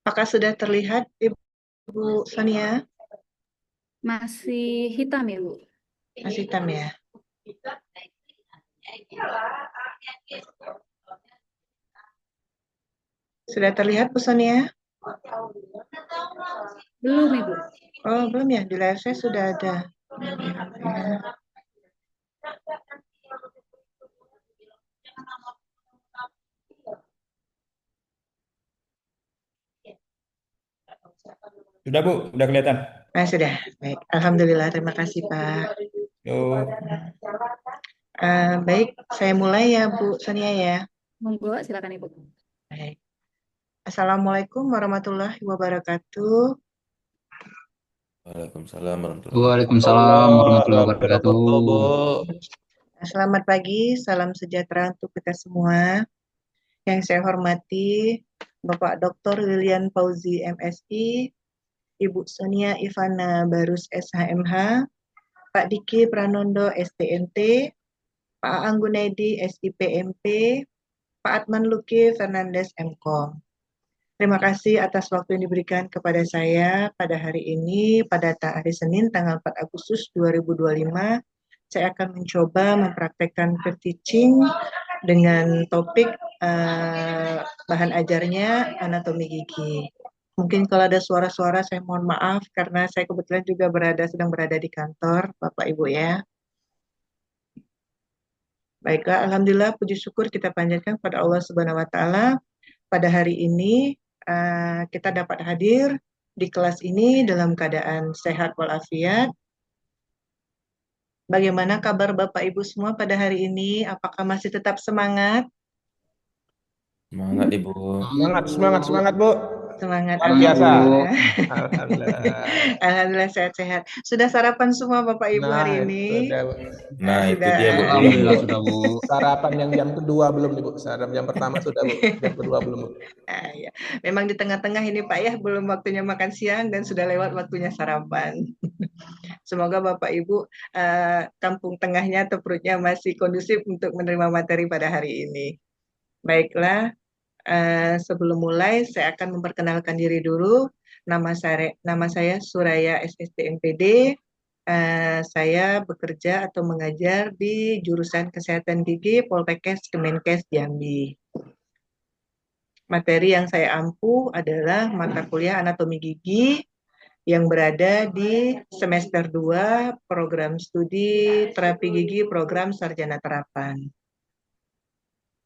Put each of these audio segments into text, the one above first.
Apakah sudah terlihat Ibu Sonia? Masih hitam ya, Bu? Masih hitam ya? Sudah terlihat Bu Sonia? Belum, Ibu. Oh, belum ya? Di layar saya sudah ada. Sudah Bu, sudah kelihatan. Nah, sudah. Baik. Alhamdulillah, terima kasih Pak. Yuk. Baik, saya mulai ya Bu Sonia ya. Monggo, silakan Ibu. Baik. Assalamualaikum warahmatullahi wabarakatuh. Waalaikumsalam warahmatullahi Waalaikumsalam warahmatullahi wabarakatuh. Selamat pagi, salam sejahtera untuk kita semua. Yang saya hormati Bapak Dr. Lilian Fauzi MSI, Ibu Sonia Ivana Barus SHMH, Pak Diki Pranondo STNT, Pak Aang Gunedi SIPMP, Pak Atman Luki Fernandes MKOM. Terima kasih atas waktu yang diberikan kepada saya pada hari ini, pada hari Senin tanggal 4 Agustus 2025. Saya akan mencoba mempraktekkan peer teaching dengan topik bahan ajarnya anatomi gigi. Mungkin kalau ada suara-suara saya mohon maaf karena saya kebetulan juga sedang berada di kantor, Bapak Ibu ya. Baiklah, alhamdulillah puji syukur kita panjatkan pada Allah Subhanahu wa taala. Pada hari ini kita dapat hadir di kelas ini dalam keadaan sehat walafiat. Bagaimana kabar Bapak Ibu semua pada hari ini? Apakah masih tetap semangat? Semangat Ibu. Semangat Bu. Semangat, Luar biasa. Alhamdulillah. Alhamdulillah sehat-sehat. Sudah sarapan semua Bapak Ibu hari ini? Nah, itu dia Bu. Alhamdulillah sudah Bu. Sarapan yang jam kedua belum nih Bu. Sarapan jam pertama sudah Bu. Jam kedua belum Bu. Ya. Memang di tengah-tengah ini Pak ya, belum waktunya makan siang dan sudah lewat waktunya sarapan. Semoga Bapak Ibu kampung tengahnya atau perutnya masih kondusif untuk menerima materi pada hari ini. Baiklah, sebelum mulai saya akan memperkenalkan diri dulu. Nama saya Suraya SST MPD. Saya bekerja atau mengajar di jurusan Kesehatan Gigi Poltekkes Kemenkes Jambi. Materi yang saya ampu adalah mata kuliah anatomi gigi yang berada di semester 2 program studi terapi gigi program sarjana terapan.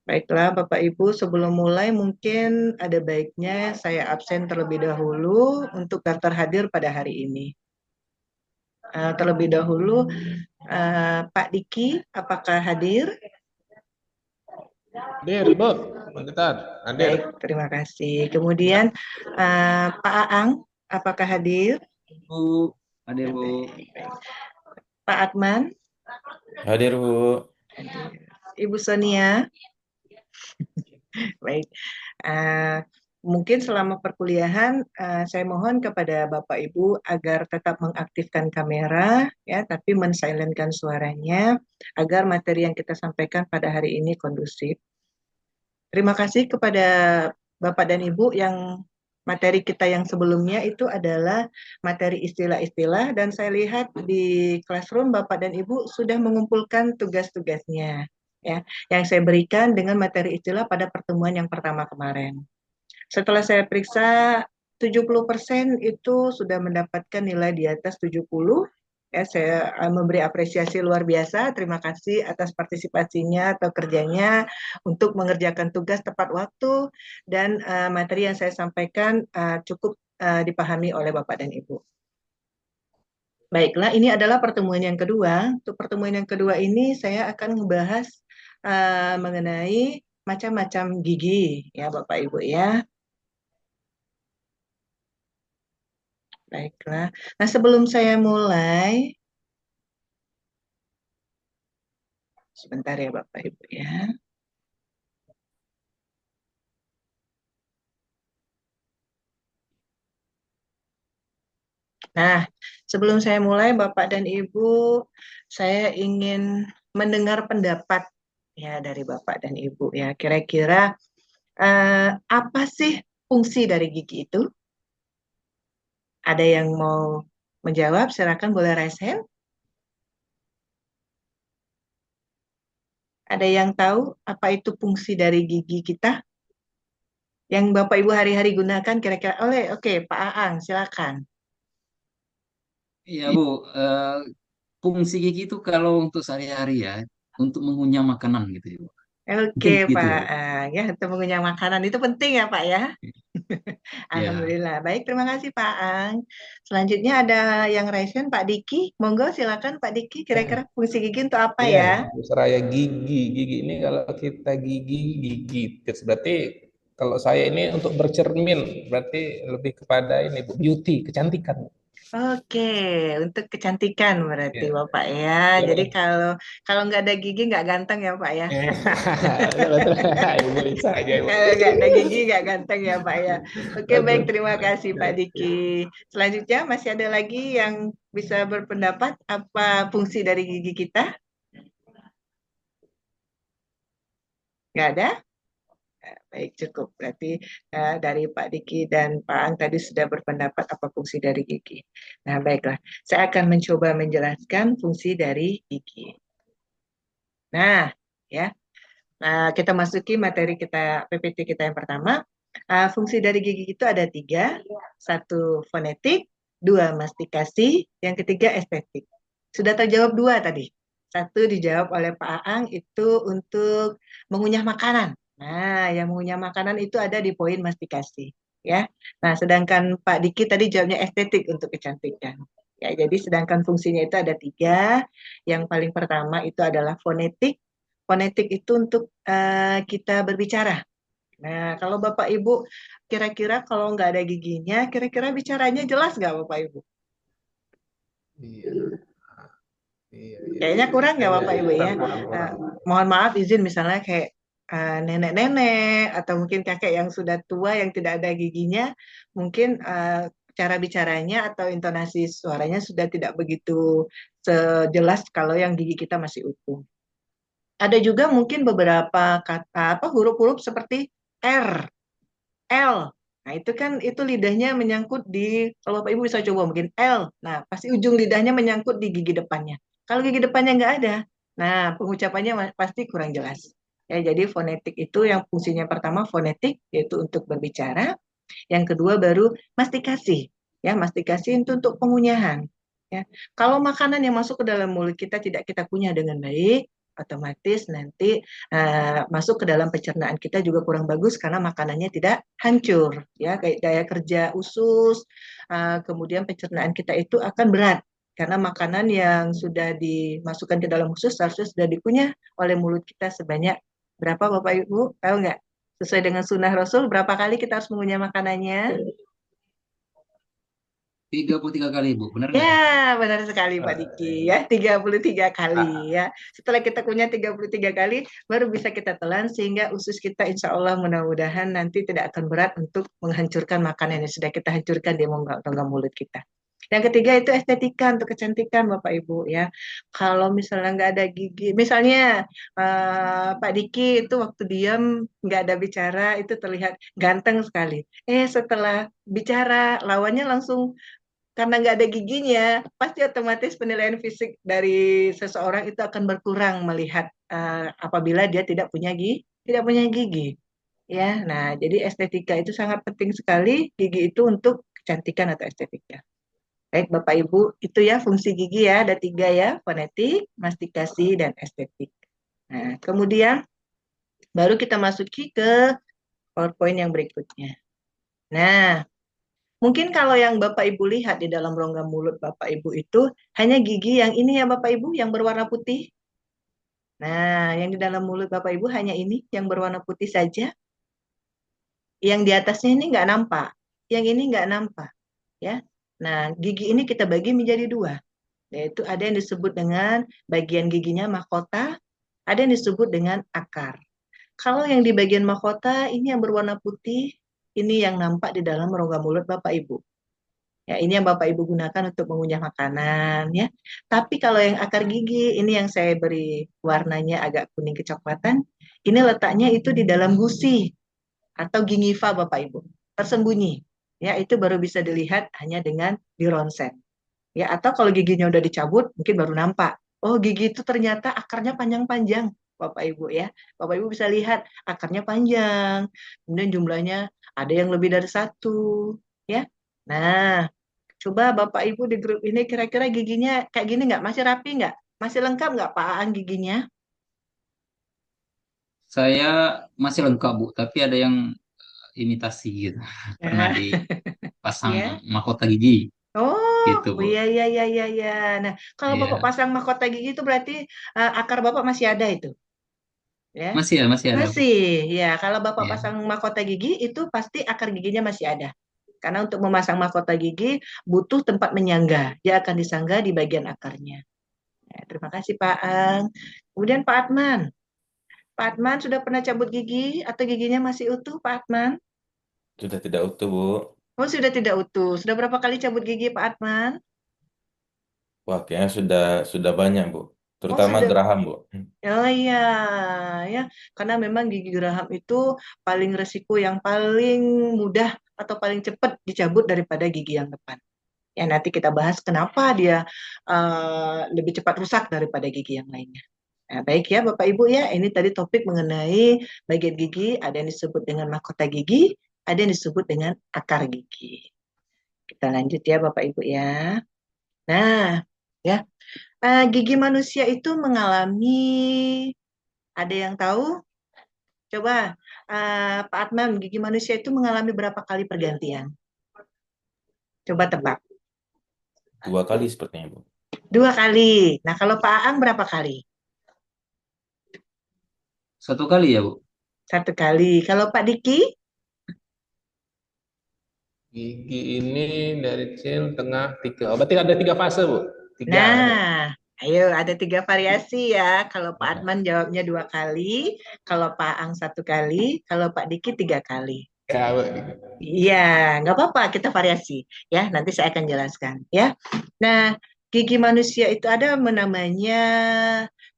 Baiklah Bapak Ibu, sebelum mulai mungkin ada baiknya saya absen terlebih dahulu untuk daftar hadir pada hari ini. Terlebih dahulu, Pak Diki, apakah hadir? Hadir Bu. Bentar. Hadir. Baik, terima kasih. Kemudian Pak Aang, apakah hadir? Bu, hadir Bu. Pak Atman? Hadir Bu. Ibu Sonia? Baik, mungkin selama perkuliahan saya mohon kepada Bapak Ibu agar tetap mengaktifkan kamera ya, tapi mensilentkan suaranya agar materi yang kita sampaikan pada hari ini kondusif. Terima kasih kepada Bapak dan Ibu yang materi kita yang sebelumnya itu adalah materi istilah-istilah dan saya lihat di classroom Bapak dan Ibu sudah mengumpulkan tugas-tugasnya. Ya, yang saya berikan dengan materi istilah pada pertemuan yang pertama kemarin. Setelah saya periksa 70% itu sudah mendapatkan nilai di atas 70. Ya, saya memberi apresiasi luar biasa. Terima kasih atas partisipasinya atau kerjanya untuk mengerjakan tugas tepat waktu dan materi yang saya sampaikan cukup dipahami oleh Bapak dan Ibu. Baiklah, ini adalah pertemuan yang kedua. Untuk pertemuan yang kedua ini saya akan membahas mengenai macam-macam gigi ya Bapak Ibu ya. Baiklah. Nah, sebelum saya mulai, sebentar ya Bapak Ibu ya. Nah, sebelum saya mulai, Bapak dan Ibu, saya ingin mendengar pendapat ya dari Bapak dan Ibu ya. Kira-kira apa sih fungsi dari gigi itu? Ada yang mau menjawab? Silakan boleh raise hand. Ada yang tahu apa itu fungsi dari gigi kita? Yang Bapak Ibu hari-hari gunakan kira-kira oleh oke, Pak Aang, silakan. Iya, Bu. Eh, Fungsi gigi itu kalau untuk sehari-hari ya, untuk mengunyah makanan gitu ya, Bu. Oke, Mungkin gitu Pak ya, Bu. Aang, ya, untuk mengunyah makanan itu penting ya, Pak ya. Ya. Alhamdulillah. Baik, terima kasih Pak Aang. Selanjutnya ada yang raise hand, Pak Diki. Monggo silakan Pak Diki, kira-kira fungsi gigi untuk apa Iya, ya? Bu Seraya gigi. Gigi ini kalau kita gigi tips berarti kalau saya ini untuk bercermin berarti lebih kepada ini Bu, beauty, kecantikan. Oke, untuk kecantikan berarti Ya. Bapak ya. Jadi Ya. kalau kalau nggak ada gigi nggak ganteng ya Pak ya. Betul. Ibu bisa aja, Ibu. Kalau nggak ada gigi nggak ganteng ya Pak ya. Oke, baik, Betul. terima kasih Pak Ya, Diki. ya. Selanjutnya masih ada lagi yang bisa berpendapat apa fungsi dari gigi kita? Nggak ada? Baik, cukup. Berarti dari Pak Diki dan Pak Ang tadi sudah berpendapat apa fungsi dari gigi. Nah, baiklah. Saya akan mencoba menjelaskan fungsi dari gigi. Nah, ya. Nah, kita masuki materi kita, PPT kita yang pertama. Fungsi dari gigi itu ada tiga. Satu fonetik, dua mastikasi, yang ketiga estetik. Sudah terjawab dua tadi. Satu dijawab oleh Pak Aang itu untuk mengunyah makanan. Nah, yang mengunyah makanan itu ada di poin mastikasi. Ya. Nah, sedangkan Pak Diki tadi jawabnya estetik untuk kecantikan. Ya, jadi sedangkan fungsinya itu ada tiga. Yang paling pertama itu adalah fonetik. Fonetik itu untuk kita berbicara. Nah, kalau Bapak Ibu kira-kira kalau nggak ada giginya, kira-kira bicaranya jelas nggak Bapak Ibu? Iya. Iya, iya. Kayaknya kurang nggak Kayaknya Bapak Ibu ya? kurang, kurang, Nah, kurang. mohon maaf izin misalnya kayak nenek-nenek atau mungkin kakek yang sudah tua yang tidak ada giginya, mungkin cara bicaranya atau intonasi suaranya sudah tidak begitu sejelas kalau yang gigi kita masih utuh. Ada juga mungkin beberapa kata apa huruf-huruf seperti R, L. Nah, itu kan itu lidahnya menyangkut di kalau Bapak Ibu bisa coba mungkin L. Nah, pasti ujung lidahnya menyangkut di gigi depannya. Kalau gigi depannya nggak ada, nah pengucapannya pasti kurang jelas. Ya, jadi fonetik itu yang fungsinya pertama fonetik yaitu untuk berbicara, yang kedua baru mastikasi. Ya, mastikasi itu untuk pengunyahan. Ya. Kalau makanan yang masuk ke dalam mulut kita tidak kita kunyah dengan baik, otomatis nanti masuk ke dalam pencernaan kita juga kurang bagus karena makanannya tidak hancur. Ya, kayak daya kerja usus, kemudian pencernaan kita itu akan berat karena makanan yang sudah dimasukkan ke dalam usus seharusnya sudah dikunyah oleh mulut kita sebanyak berapa Bapak Ibu? Tahu nggak? Sesuai dengan sunnah Rasul, berapa kali kita harus mengunyah makanannya? 33 kali, Bu. Benar Ya, nggak ya? benar sekali Pak Diki Iya. ya, 33 kali Ah, ya. Setelah kita kunyah 33 kali, baru bisa kita telan sehingga usus kita insya Allah mudah-mudahan nanti tidak akan berat untuk menghancurkan makanan yang sudah kita hancurkan di rongga mulut kita. Yang ketiga itu estetika untuk kecantikan Bapak Ibu ya. Kalau misalnya nggak ada gigi, misalnya Pak Diki itu waktu diam nggak ada bicara itu terlihat ganteng sekali. Setelah bicara lawannya langsung karena nggak ada giginya, pasti otomatis penilaian fisik dari seseorang itu akan berkurang melihat apabila dia tidak punya gigi. Ya, nah jadi estetika itu sangat penting sekali. Gigi itu untuk kecantikan atau estetika. Baik Bapak Ibu, itu ya fungsi gigi ya, ada tiga ya, fonetik, mastikasi, dan estetik. Nah, kemudian baru kita masuki ke PowerPoint yang berikutnya. Nah, mungkin kalau yang Bapak Ibu lihat di dalam rongga mulut Bapak Ibu itu hanya gigi yang ini ya Bapak Ibu yang berwarna putih. Nah, yang di dalam mulut Bapak Ibu hanya ini yang berwarna putih saja. Yang di atasnya ini nggak nampak. Yang ini nggak nampak. Ya. Nah, gigi ini kita bagi menjadi dua. Yaitu ada yang disebut dengan bagian giginya mahkota, ada yang disebut dengan akar. Kalau yang di bagian mahkota ini yang berwarna putih, ini yang nampak di dalam rongga mulut Bapak Ibu. Ya, ini yang Bapak Ibu gunakan untuk mengunyah makanan ya. Tapi kalau yang akar gigi, ini yang saya beri warnanya agak kuning kecoklatan, ini letaknya itu di dalam gusi atau gingiva Bapak Ibu. Tersembunyi. Ya, itu baru bisa dilihat hanya dengan dironsen. Ya, atau kalau giginya udah dicabut, mungkin baru nampak. Oh, gigi itu ternyata akarnya panjang-panjang, Bapak Ibu ya. Bapak Ibu bisa lihat akarnya panjang. Kemudian jumlahnya ada yang lebih dari satu, ya. Nah, coba Bapak Ibu di grup ini kira-kira giginya kayak gini nggak? Masih rapi nggak? Masih lengkap nggak Pak Aan giginya? Saya masih lengkap, Bu, tapi ada yang imitasi gitu. Pernah Nah, dipasang ya. mahkota gigi Oh, gitu, Bu. iya iya iya iya iya. Nah, kalau Bapak Iya. pasang mahkota gigi itu berarti akar Bapak masih ada itu, ya. Masih ada, Bu. Masih, ya. Kalau Bapak Iya. pasang mahkota gigi itu pasti akar giginya masih ada. Karena untuk memasang mahkota gigi butuh tempat menyangga. Dia akan disangga di bagian akarnya. Ya, terima kasih Pak Ang. Kemudian Pak Atman. Pak Atman sudah pernah cabut gigi atau giginya masih utuh Pak Atman? Sudah tidak utuh, Bu. Oh, sudah tidak utuh. Sudah berapa kali cabut gigi Pak Atman? Wah, kayaknya sudah banyak, Bu. Oh, Terutama sudah. geraham, Bu. Oh iya, ya, karena memang gigi geraham itu paling resiko yang paling mudah atau paling cepat dicabut daripada gigi yang depan. Ya, nanti kita bahas kenapa dia lebih cepat rusak daripada gigi yang lainnya. Nah, baik ya Bapak Ibu ya, ini tadi topik mengenai bagian gigi, ada yang disebut dengan mahkota gigi, ada yang disebut dengan akar gigi. Kita lanjut ya Bapak Ibu ya. Nah, ya, gigi manusia itu mengalami, ada yang tahu? Coba, Pak Adnan, gigi manusia itu mengalami berapa kali pergantian? Coba tebak. 2 kali sepertinya, Bu. 2 kali. Nah, kalau Pak Aang berapa kali? 1 kali ya, Bu. 1 kali. Kalau Pak Diki? Gigi ini dari kecil, tengah, tiga. Oh, berarti ada 3 fase, Bu. Tiga. Nah, ayo ada 3 variasi ya. Kalau Pak Ya. Adnan jawabnya 2 kali, kalau Pak Aang 1 kali, kalau Pak Diki 3 kali. Ya, Bu. Iya, nggak apa-apa, kita variasi. Ya, nanti saya akan jelaskan. Ya, nah, gigi manusia itu ada namanya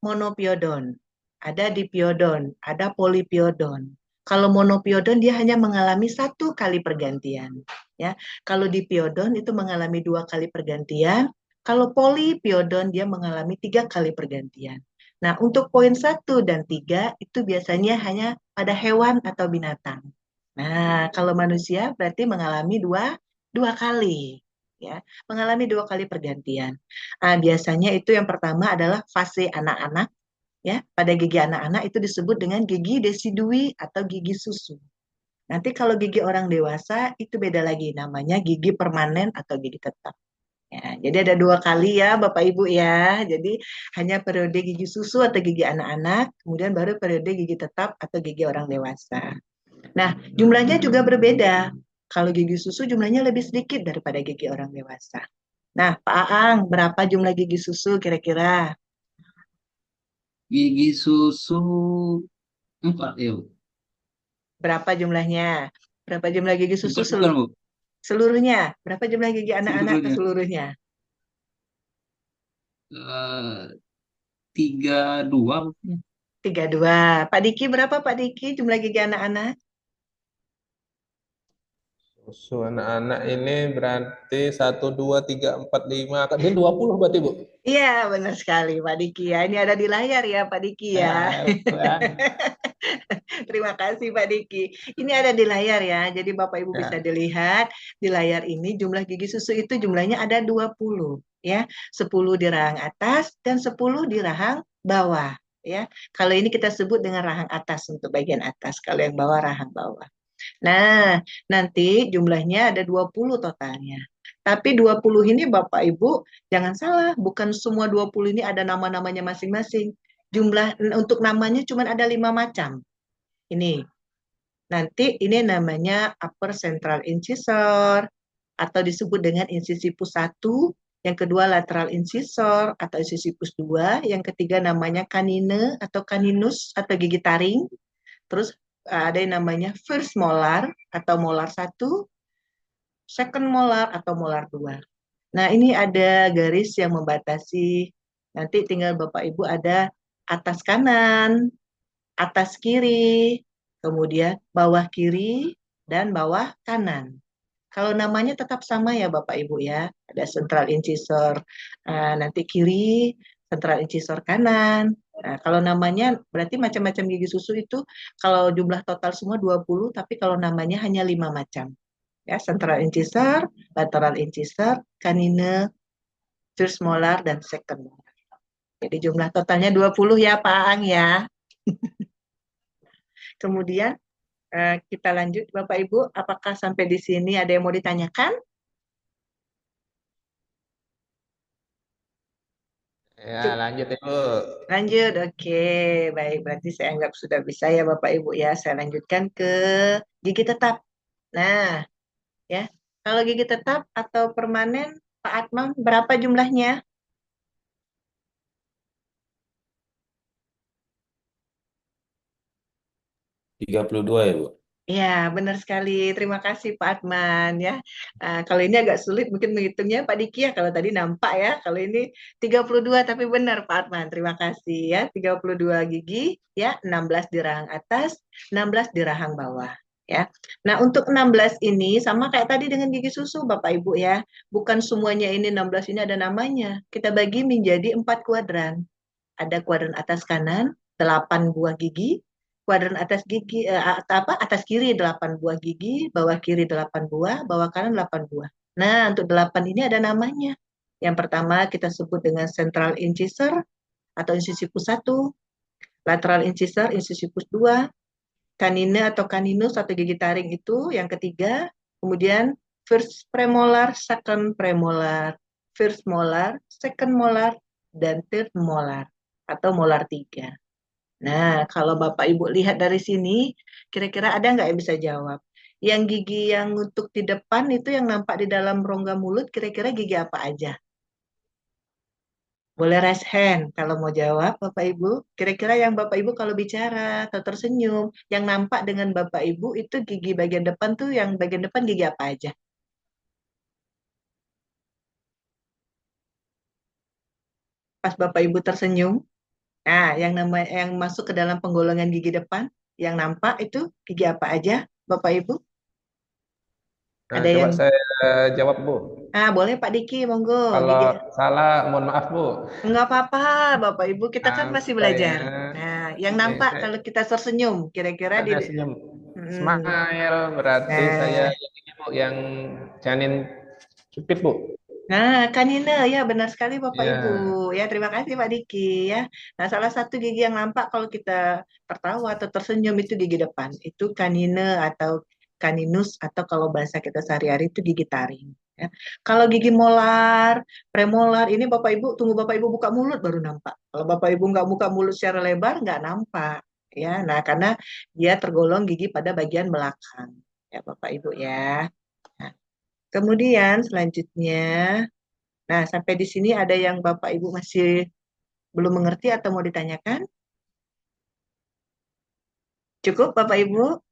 monopiodon, ada dipiodon, ada polipiodon. Kalau monopiodon dia hanya mengalami 1 kali pergantian. Ya, kalau dipiodon itu mengalami 2 kali pergantian. Kalau polipiodon dia mengalami 3 kali pergantian. Nah, untuk poin 1 dan 3 itu biasanya hanya pada hewan atau binatang. Nah, kalau manusia berarti mengalami dua kali, ya, mengalami 2 kali pergantian. Biasanya itu yang pertama adalah fase anak-anak, ya. Pada gigi anak-anak itu disebut dengan gigi desidui atau gigi susu. Nanti kalau gigi orang dewasa itu beda lagi, namanya gigi permanen atau gigi tetap. Ya, jadi ada 2 kali ya Bapak Ibu ya. Jadi hanya periode gigi susu atau gigi anak-anak, kemudian baru periode gigi tetap atau gigi orang dewasa. Nah, jumlahnya juga berbeda. Kalau gigi susu jumlahnya lebih sedikit daripada gigi orang dewasa. Nah, Pak Aang, berapa jumlah gigi susu kira-kira? Gigi susu 4 ya, Bu. Berapa jumlahnya? Berapa jumlah gigi susu 4 bukan, Bu. seluruhnya? Berapa jumlah gigi anak-anak Seluruhnya. keseluruhnya? 32, Bu. 32. Pak Diki berapa Pak Diki jumlah gigi anak-anak? Susu anak-anak ini berarti 1, 2, 3, 4, 5. Dia 20 berarti, Bu. Iya, benar sekali Pak Diki ya. Ini ada di layar ya Pak Diki ya. Ya. Terima kasih Pak Diki. Ini ada di layar ya. Jadi Bapak Ibu bisa Ya. dilihat di layar ini jumlah gigi susu itu jumlahnya ada 20 ya. 10 di rahang atas dan 10 di rahang bawah ya. Kalau ini kita sebut dengan rahang atas untuk bagian atas, kalau yang bawah rahang bawah. Nah, nanti jumlahnya ada 20 totalnya. Tapi 20 ini Bapak Ibu jangan salah, bukan semua 20 ini ada nama-namanya masing-masing. Jumlah untuk namanya cuma ada 5 macam. Ini. Nanti ini namanya upper central incisor atau disebut dengan insisipus 1, yang kedua lateral incisor atau insisipus 2, yang ketiga namanya canine atau caninus atau gigi taring. Terus ada yang namanya first molar atau molar 1, second molar atau molar 2. Nah, ini ada garis yang membatasi. Nanti tinggal Bapak Ibu ada atas kanan, atas kiri, kemudian bawah kiri, dan bawah kanan. Kalau namanya tetap sama ya Bapak Ibu ya. Ada central incisor nanti kiri, central incisor kanan. Nah, kalau namanya berarti macam-macam gigi susu itu kalau jumlah total semua 20, tapi kalau namanya hanya 5 macam. Ya, central incisor, lateral incisor, canine, first molar, dan second molar. Jadi jumlah totalnya 20 ya Pak Ang ya. Kemudian kita lanjut Bapak Ibu, apakah sampai di sini ada yang mau ditanyakan? Ya, lanjut Ibu. Lanjut, oke. Baik, berarti saya anggap sudah bisa ya Bapak Ibu ya. Saya lanjutkan ke gigi tetap. Nah, ya. Kalau gigi tetap atau permanen, Pak Atmam, berapa jumlahnya? 32 ya, Bu. Ya, benar sekali. Terima kasih Pak Atman ya. Kalau ini agak sulit mungkin menghitungnya Pak Diki ya. Kalau tadi nampak ya. Kalau ini 32 tapi benar Pak Atman. Terima kasih ya. 32 gigi ya, 16 di rahang atas, 16 di rahang bawah ya. Nah, untuk 16 ini sama kayak tadi dengan gigi susu Bapak Ibu ya. Bukan semuanya ini 16 ini ada namanya. Kita bagi menjadi 4 kuadran. Ada kuadran atas kanan 8 buah gigi, kuadran atas gigi atas kiri 8 buah gigi, bawah kiri 8 buah, bawah kanan 8 buah. Nah, untuk 8 ini ada namanya. Yang pertama kita sebut dengan central incisor atau incisipus 1, lateral incisor incisipus 2, canine atau caninus atau gigi taring itu yang ketiga, kemudian first premolar, second premolar, first molar, second molar, dan third molar atau molar 3. Nah, kalau Bapak Ibu lihat dari sini, kira-kira ada nggak yang bisa jawab? Yang gigi yang untuk di depan itu yang nampak di dalam rongga mulut, kira-kira gigi apa aja? Boleh raise hand kalau mau jawab, Bapak Ibu. Kira-kira yang Bapak Ibu kalau bicara atau tersenyum, yang nampak dengan Bapak Ibu itu gigi bagian depan tuh, yang bagian depan gigi apa aja? Pas Bapak Ibu tersenyum, nah yang masuk ke dalam penggolongan gigi depan, yang nampak itu gigi apa aja, Bapak Ibu? Nah, Ada coba yang saya jawab Bu. boleh Pak Diki, monggo. Kalau Gigi. salah, mohon maaf Bu. Enggak apa-apa, Bapak Ibu. Kita kan masih Apa ya? belajar. Nah, yang Ini nampak saya kalau kita tersenyum, kira-kira di... ada senyum. Mm-mm. Smile berarti saya Nah, yang ini Bu, yang janin cupid Bu. kanina, ya benar sekali Bapak Ibu. Ya. Ya, terima kasih Pak Diki ya. Nah, salah satu gigi yang nampak kalau kita tertawa atau tersenyum itu gigi depan. Itu kanina atau kaninus atau kalau bahasa kita sehari-hari itu gigi taring. Ya. Kalau gigi molar, premolar, ini Bapak Ibu tunggu Bapak Ibu buka mulut baru nampak. Kalau Bapak Ibu nggak buka mulut secara lebar nggak nampak. Ya, nah karena dia tergolong gigi pada bagian belakang. Ya Bapak Ibu ya. Nah, kemudian selanjutnya, nah sampai di sini ada yang Bapak Ibu masih belum mengerti atau mau ditanyakan? Cukup Bapak Ibu?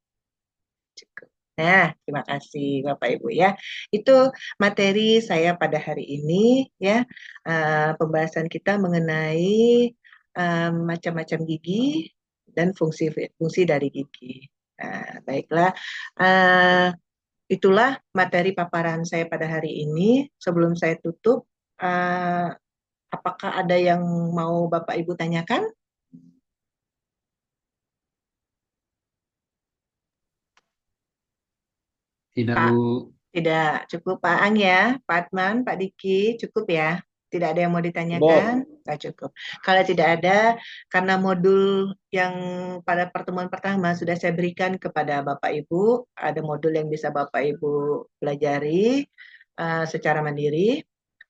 Cukup. Nah, terima kasih Bapak Ibu ya. Itu materi saya pada hari ini ya. Pembahasan kita mengenai macam-macam gigi dan fungsi-fungsi dari gigi. Nah, baiklah. Eh, Itulah materi paparan saya pada hari ini. Sebelum saya tutup, apakah ada yang mau Bapak Ibu tanyakan? Tidak, Pak, Bu. tidak cukup Pak Ang ya, Pak Atman, Pak Diki, cukup ya? Tidak ada yang mau ditanyakan? Bu. Nggak cukup. Kalau tidak ada, karena modul yang pada pertemuan pertama sudah saya berikan kepada Bapak Ibu, ada modul yang bisa Bapak Ibu pelajari secara mandiri.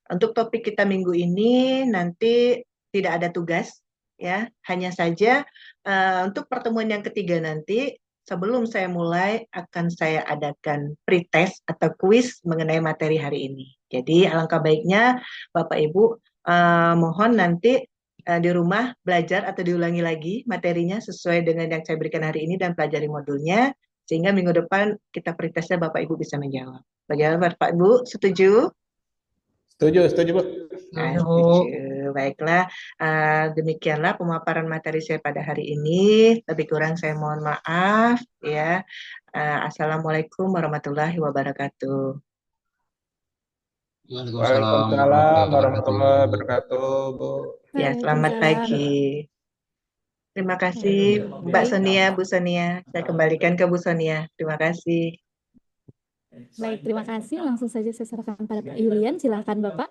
Untuk topik kita minggu ini nanti tidak ada tugas ya, hanya saja untuk pertemuan yang ketiga nanti sebelum saya mulai akan saya adakan pretest atau kuis mengenai materi hari ini. Jadi alangkah baiknya Bapak Ibu mohon nanti di rumah belajar atau diulangi lagi materinya sesuai dengan yang saya berikan hari ini dan pelajari modulnya. Sehingga minggu depan kita pretesnya Bapak Ibu bisa menjawab. Bagaimana Bapak Ibu? Setuju? Setuju, Bu. Nah, Setuju, Bu. setuju. Baiklah, demikianlah pemaparan materi saya pada hari ini. Lebih kurang saya mohon maaf ya. Assalamualaikum warahmatullahi wabarakatuh. Waalaikumsalam Waalaikumsalam warahmatullahi warahmatullahi wabarakatuh. wabarakatuh, Bu. Ya, selamat Waalaikumsalam. pagi. Terima kasih Mbak Baik, Sonia, Bu Sonia. Saya kembalikan ke Bu Sonia. Terima kasih. baik, terima kasih. Langsung saja saya serahkan pada Pak Yulian. Silakan Bapak.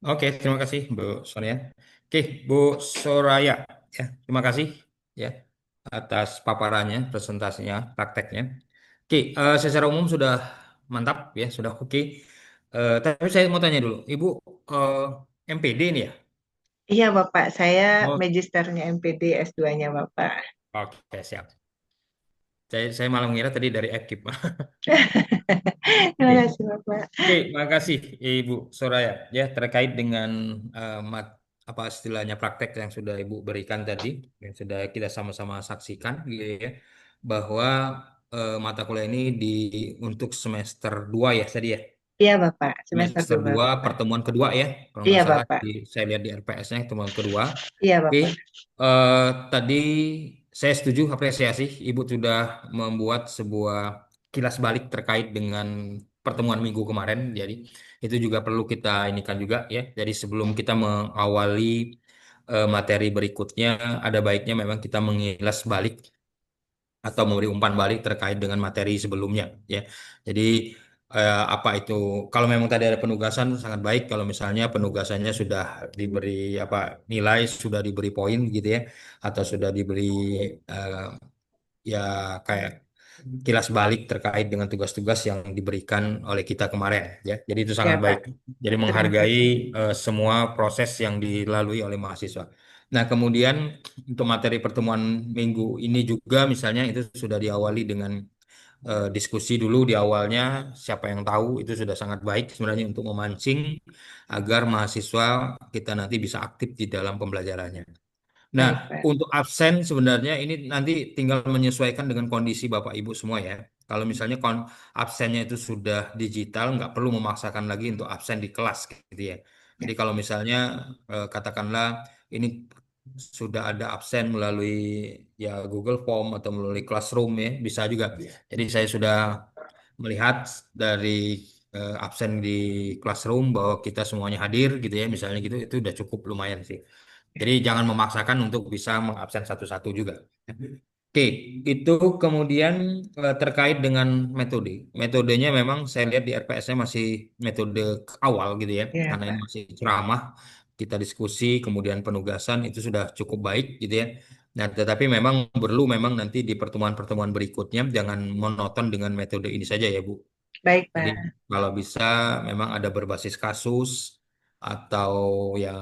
Oke, terima kasih Bu Sonia. Oke, Bu Soraya, ya, terima kasih ya atas paparannya, presentasinya, prakteknya. Oke, secara umum sudah mantap ya, sudah oke. Tapi saya mau tanya dulu, Ibu MPD ini ya? Iya Bapak, saya Oh, magisternya MPD S2-nya Bapak. oke, siap. Saya malah mengira tadi dari Ekip. Terima Oke. kasih Bapak. Oke, makasih Ibu Soraya ya terkait dengan apa istilahnya praktek yang sudah Ibu berikan tadi, yang sudah kita sama-sama saksikan gitu ya, bahwa mata kuliah ini untuk semester 2 ya tadi ya. Iya Bapak, semester Semester 2 2 Bapak. pertemuan kedua ya, kalau Iya nggak salah Bapak. saya lihat di RPS-nya pertemuan kedua. Iya Oke, Bapak. tadi saya setuju apresiasi Ibu sudah membuat sebuah kilas balik terkait dengan pertemuan minggu kemarin. Jadi itu juga perlu kita inikan juga ya. Jadi sebelum kita mengawali materi berikutnya, ada baiknya memang kita mengilas balik atau memberi umpan balik terkait dengan materi sebelumnya ya. Jadi apa itu kalau memang tadi ada penugasan sangat baik kalau misalnya penugasannya sudah diberi apa nilai sudah diberi poin gitu ya atau sudah diberi eh, ya kayak kilas balik terkait dengan tugas-tugas yang diberikan oleh kita kemarin ya. Jadi itu Iya sangat Pak. baik. Jadi Terima menghargai kasih. semua proses yang dilalui oleh mahasiswa. Nah, kemudian untuk materi pertemuan minggu ini juga misalnya itu sudah diawali dengan diskusi dulu di awalnya siapa yang tahu itu sudah sangat baik sebenarnya untuk memancing agar mahasiswa kita nanti bisa aktif di dalam pembelajarannya. Nah, Baik Pak. untuk absen sebenarnya ini nanti tinggal menyesuaikan dengan kondisi Bapak Ibu semua ya. Kalau misalnya absennya itu sudah digital, nggak perlu memaksakan lagi untuk absen di kelas gitu ya. Jadi kalau misalnya katakanlah ini sudah ada absen melalui ya Google Form atau melalui Classroom ya, bisa juga. Jadi saya sudah melihat dari absen di Classroom bahwa kita semuanya hadir gitu ya, misalnya gitu, itu udah cukup lumayan sih. Jadi jangan memaksakan untuk bisa mengabsen satu-satu juga. Oke, itu kemudian terkait dengan metode. Metodenya memang saya lihat di RPS-nya masih metode awal gitu ya, Iya karena ini Pak. masih ceramah, kita diskusi, kemudian penugasan itu sudah cukup baik gitu ya. Nah, tetapi memang perlu memang nanti di pertemuan-pertemuan berikutnya jangan monoton dengan metode ini saja ya Bu. Baik Jadi Pak. kalau bisa memang ada berbasis kasus atau ya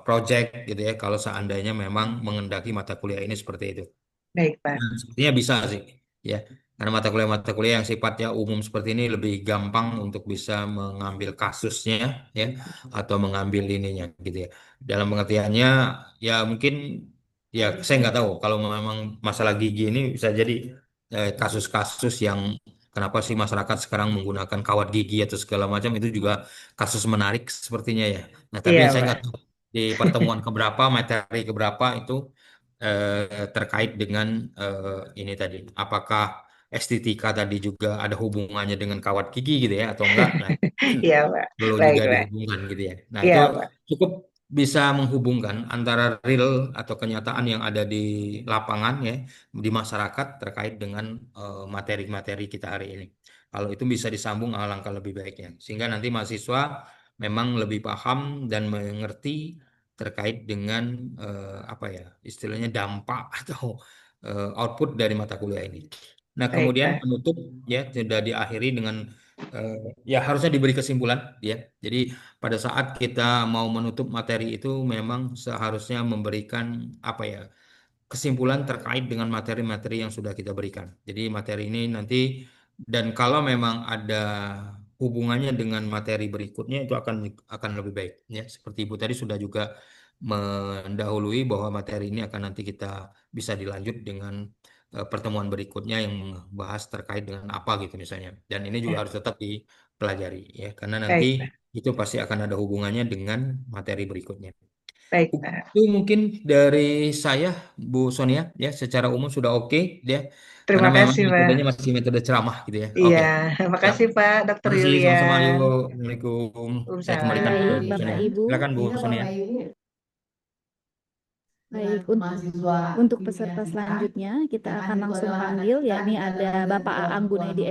project gitu ya kalau seandainya memang mengendaki mata kuliah ini seperti itu. Baik Pak. Dan sepertinya bisa sih ya. Karena mata kuliah yang sifatnya umum seperti ini lebih gampang untuk bisa mengambil kasusnya ya atau mengambil ininya gitu ya. Dalam pengertiannya ya mungkin ya saya nggak tahu kalau memang masalah gigi ini bisa jadi kasus-kasus yang kenapa sih masyarakat sekarang menggunakan kawat gigi atau segala macam itu juga kasus menarik sepertinya ya. Nah, tapi Iya saya Pak. nggak tahu di pertemuan keberapa, materi keberapa itu terkait dengan ini tadi. Apakah estetika tadi juga ada hubungannya dengan kawat gigi gitu ya atau enggak? Nah, Iya Pak. perlu Baik juga Pak. dihubungkan gitu ya. Nah, itu Iya Pak. cukup bisa menghubungkan antara real atau kenyataan yang ada di lapangan ya, di masyarakat terkait dengan materi-materi kita hari ini. Kalau itu bisa disambung alangkah lebih baiknya. Sehingga nanti mahasiswa memang lebih paham dan mengerti terkait dengan apa ya, istilahnya dampak atau output dari mata kuliah ini. Nah, Baik kemudian Pak. penutup ya sudah diakhiri dengan eh, ya harusnya diberi kesimpulan ya. Jadi pada saat kita mau menutup materi itu memang seharusnya memberikan apa ya kesimpulan terkait dengan materi-materi yang sudah kita berikan. Jadi materi ini nanti dan kalau memang ada hubungannya dengan materi berikutnya itu akan lebih baik ya. Seperti Ibu tadi sudah juga mendahului bahwa materi ini akan nanti kita bisa dilanjut dengan pertemuan berikutnya yang membahas terkait dengan apa gitu misalnya. Dan ini juga Ya, harus tetap dipelajari ya, karena baik, nanti Pak. itu pasti akan ada hubungannya dengan materi berikutnya. Baik, Pak. Itu mungkin dari saya, Bu Sonia, ya secara umum sudah oke ya, karena Terima memang kasih, Pak. metodenya masih metode ceramah gitu ya. Iya, Oke, siap. makasih Pak Dr. Terima kasih sama-sama. Yuk, Yulian. Assalamualaikum. Saya Waalaikumsalam. kembalikan ke Baik, Bu Bapak Sonia. Ibu. Silakan Bu Sonia. Baik, untuk peserta selanjutnya kita akan langsung panggil, yakni ada Bapak Aang Gunedi